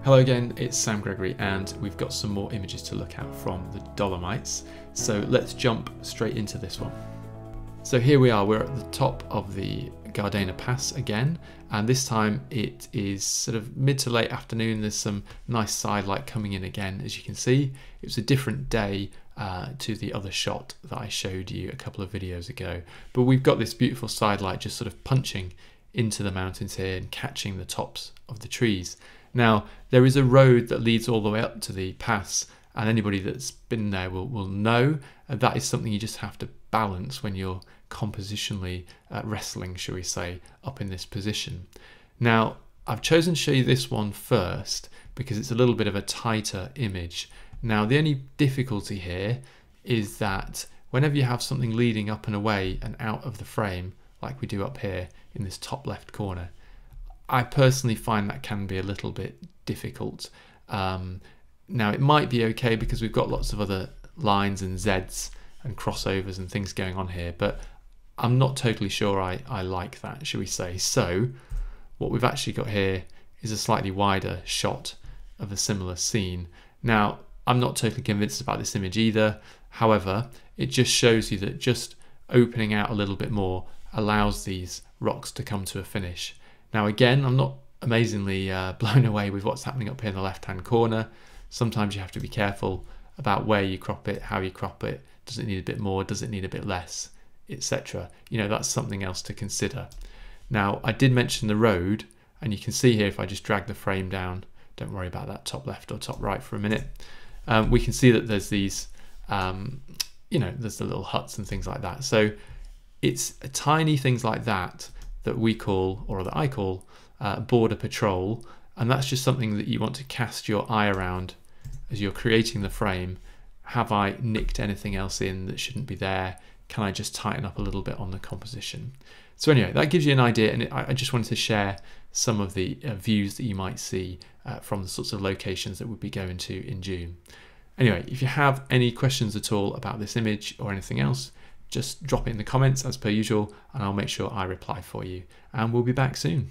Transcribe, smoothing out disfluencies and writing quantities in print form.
Hello again, it's Sam Gregory and we've got some more images to look at from the Dolomites. So let's jump straight into this one. So here we are, we're at the top of the Gardena Pass again, and this time it is sort of mid to late afternoon. There's some nice side light coming in again, as you can see. It was a different day to the other shot that I showed you a couple of videos ago, but we've got this beautiful side light just sort of punching into the mountains here and catching the tops of the trees. Now, there is a road that leads all the way up to the pass, and anybody that's been there will know that is something you just have to balance when you're compositionally wrestling, shall we say, up in this position. Now, I've chosen to show you this one first because it's a little bit of a tighter image. Now, the only difficulty here is that whenever you have something leading up and away and out of the frame, like we do up here in this top left corner, I personally find that can be a little bit difficult. Now, it might be okay because we've got lots of other lines and Zs and crossovers and things going on here, but I'm not totally sure I like that, shall we say. So what we've actually got here is a slightly wider shot of a similar scene. Now, I'm not totally convinced about this image either. However, it just shows you that just opening out a little bit more allows these rocks to come to a finish. Now, again, I'm not amazingly blown away with what's happening up here in the left-hand corner. Sometimes you have to be careful about where you crop it, how you crop it. Does it need a bit more? Does it need a bit less? Etc. You know, that's something else to consider. Now, I did mention the road, and you can see here if I just drag the frame down, don't worry about that top left or top right for a minute, we can see that there's these, you know, there's the little huts and things like that. So it's tiny things like that that we call, or that I call, border patrol, and that's just something that you want to cast your eye around as you're creating the frame. Have I nicked anything else in that shouldn't be there? Can I just tighten up a little bit on the composition? So anyway, that gives you an idea, and I just wanted to share some of the views that you might see from the sorts of locations that we'll be going to in June. Anyway, if you have any questions at all about this image or anything else, just drop it in the comments as per usual, and I'll make sure I reply for you. And we'll be back soon.